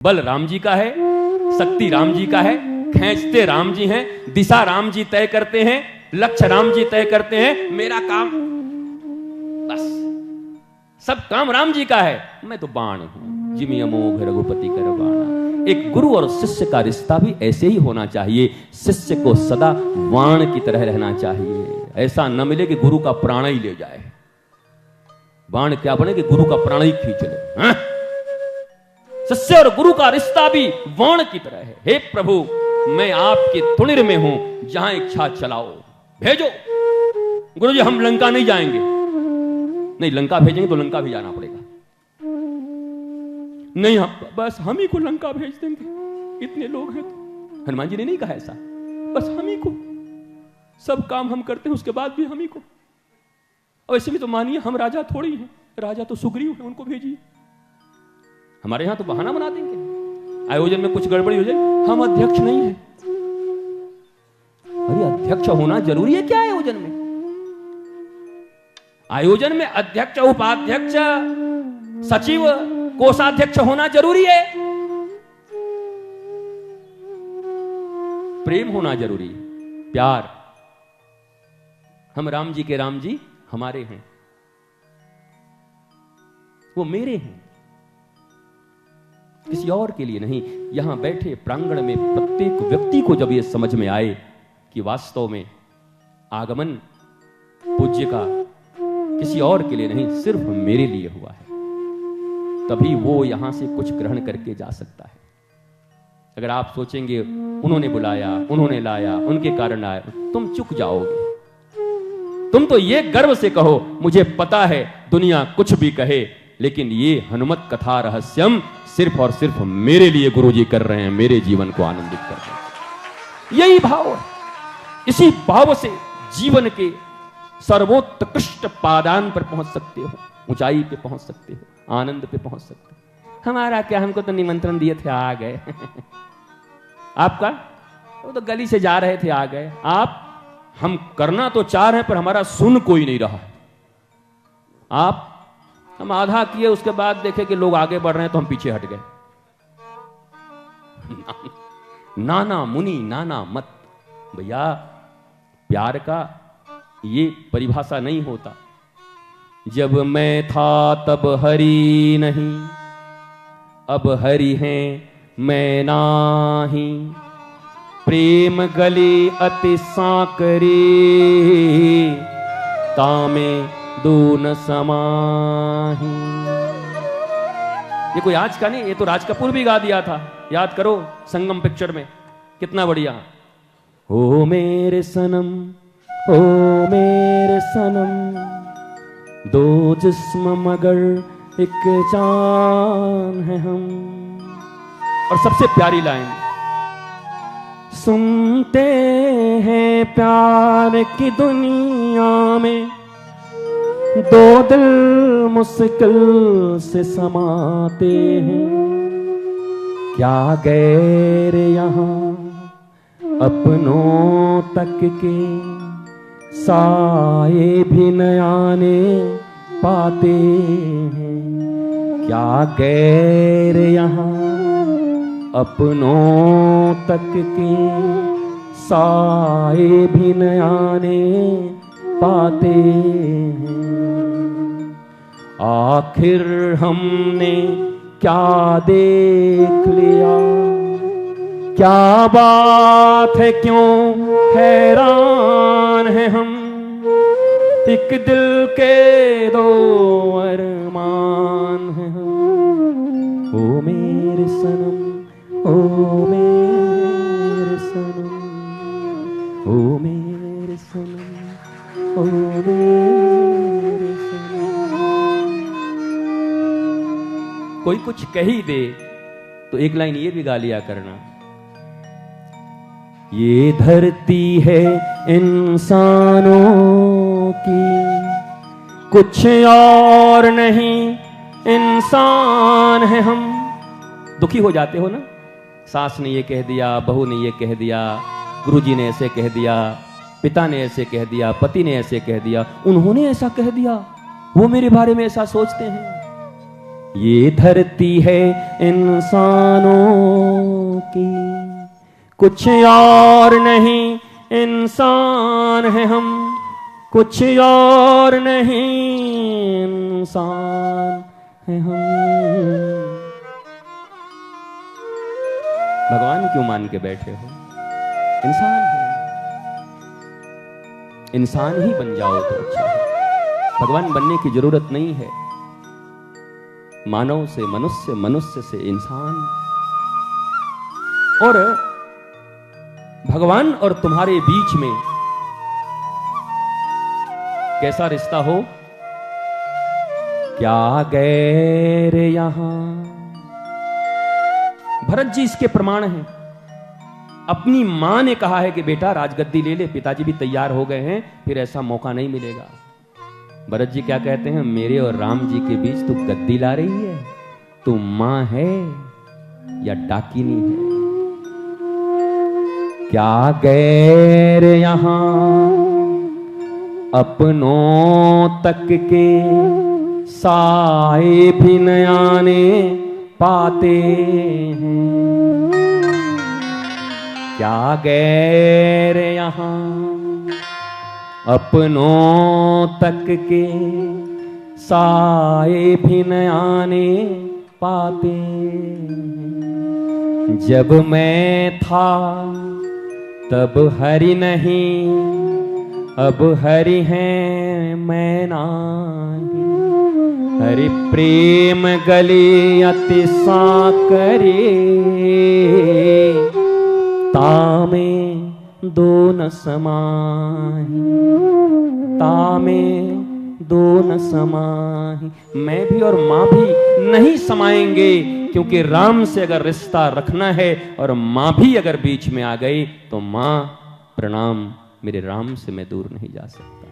बल राम जी का है, शक्ति राम जी का है, खींचते राम जी हैं, दिशा राम जी तय करते हैं, लक्ष्य राम जी तय करते हैं। मेरा काम बस सब काम राम जी का है, मैं तो बाण हूं। जिमि अमोघ रघुपति कर बाणा। एक गुरु और शिष्य का रिश्ता भी ऐसे ही होना चाहिए। शिष्य को सदा बाण की तरह रहना चाहिए। ऐसा न मिले कि गुरु का प्राण ही ले जाए। बाण क्या बने कि गुरु का प्राण ही खींच ले। हाँ? शिष्य और गुरु का रिश्ता भी बाण की तरह है। हे प्रभु, मैं आपके तुणिर में हूं, जहां इच्छा चलाओ, भेजो। गुरु जी हम लंका नहीं जाएंगे। नहीं, लंका भेजेंगे तो लंका भी जाना पड़ेगा। नहीं, हम बस हम ही को लंका भेज देंगे, इतने लोग हैं तो। हनुमान जी ने नहीं कहा ऐसा, बस हम ही को सब काम हम करते हैं, उसके बाद भी हम ही को। और ऐसे भी तो मानिए हम राजा थोड़ी हैं, राजा तो सुग्रीव है, उनको भेजिए। हमारे यहां तो बहाना बना देंगे, आयोजन में कुछ गड़बड़ी हो जाए, हम अध्यक्ष नहीं है। अरे अध्यक्ष होना जरूरी है क्या आयोजन में? आयोजन में अध्यक्ष, उपाध्यक्ष, सचिव, कोषाध्यक्ष होना जरूरी है। प्रेम होना जरूरी है, प्यार। हम राम जी के राम जी हमारे हैं, वो मेरे हैं, किसी और के लिए नहीं। यहां बैठे प्रांगण में प्रत्येक व्यक्ति को जब यह समझ में आए कि वास्तव में आगमन पूज्य का किसी और के लिए नहीं, सिर्फ मेरे लिए हुआ है, तभी वो यहां से कुछ ग्रहण करके जा सकता है। अगर आप सोचेंगे उन्होंने बुलाया, उन्होंने लाया, उनके कारण आया, तुम चुक जाओगे। तुम तो ये गर्व से कहो, मुझे पता है दुनिया कुछ भी कहे, लेकिन ये हनुमत कथा रहस्यम सिर्फ और सिर्फ मेरे लिए गुरुजी कर रहे हैं, मेरे जीवन को आनंदित कर रहे हैं। यही भाव है। इसी भाव से जीवन के सर्वोत्कृष्ट पादान पर पहुंच सकते हो, ऊंचाई पे पहुंच सकते हो, आनंद पे पहुंच सकते हो। हमारा क्या, हमको तो निमंत्रण दिए थे, आ गए। आपका वो तो गली से जा रहे थे, आ गए। आप, हम करना तो चाह रहे हैं पर हमारा सुन कोई नहीं रहा। आप, हम आधा किए, उसके बाद देखे कि लोग आगे बढ़ रहे हैं तो हम पीछे हट गए। नाना मुनि नाना मत। भैया प्यार का ये परिभाषा नहीं होता। जब मैं था तब हरि नहीं, अब हरि हैं मैं नाही। प्रेम गले अति सांकरे, तामे दून समाही। ये कोई आज का नहीं, ये तो राज कपूर भी गा दिया था, याद करो संगम पिक्चर में, कितना बढ़िया। ओ मेरे सनम, ओ मेरे सनम, दो जिस्म मगर एक जान है हम। और सबसे प्यारी लाइन, सुनते हैं प्यार की दुनिया में, दो दिल मुश्किल से समाते हैं। क्या गैर यहाँ अपनों तक के, साए भी न आने पाते हैं। क्या गैर यहाँ अपनों तक के, साए भी न आने पाते हैं। आखिर हमने क्या देख लिया, क्या बात है, क्यों हैरान है हम। एक दिल के दो अरमान हैं हम। ओ मेरे सनम, ओ मेरे सनम, ओ मेरे सनम, ओ मेरे सनम। कोई कुछ कह ही दे तो एक लाइन ये भी गा लिया करना, ये धरती है इंसानों की, कुछ और नहीं, इंसान है हम। दुखी हो जाते हो ना, सास ने ये कह दिया, बहू ने ये कह दिया, गुरुजी ने ऐसे कह दिया, पिता ने ऐसे कह दिया, पति ने ऐसे कह दिया, उन्होंने ऐसा कह दिया, वो मेरे बारे में ऐसा सोचते हैं। ये धरती है इंसानों की, कुछ और नहीं, इंसान है हम, कुछ और नहीं, इंसान है हम। भगवान क्यों मान के बैठे हो? इंसान है, इंसान ही बन जाओ तो अच्छा है। भगवान बनने की जरूरत नहीं है। मानव से मनुष्य, मनुष्य से इंसान। और भगवान और तुम्हारे बीच में कैसा रिश्ता हो? क्या गैर यहां। भरत जी इसके प्रमाण हैं। अपनी मां ने कहा है कि बेटा राजगद्दी ले ले, पिताजी भी तैयार हो गए हैं, फिर ऐसा मौका नहीं मिलेगा। भरत जी क्या कहते हैं? मेरे और राम जी के बीच तू गद्दी ला रही है? तू मां है या डाकिनी है? क्या गैर यहां अपनों तक के साए भी न आने पाते हैं। क्या गैर यहां अपनों तक के साए भी न आने पाते हैं। जब मैं था तब हरि नहीं, अब हरि हैं मैं नाही। हरि प्रेम गले अति साकरे, तामे दो न समाही, तामे दो न समाही। मैं भी और मां भी नहीं समाएंगे, क्योंकि राम से अगर रिश्ता रखना है और मां भी अगर बीच में आ गई तो मां प्रणाम, मेरे राम से मैं दूर नहीं जा सकता।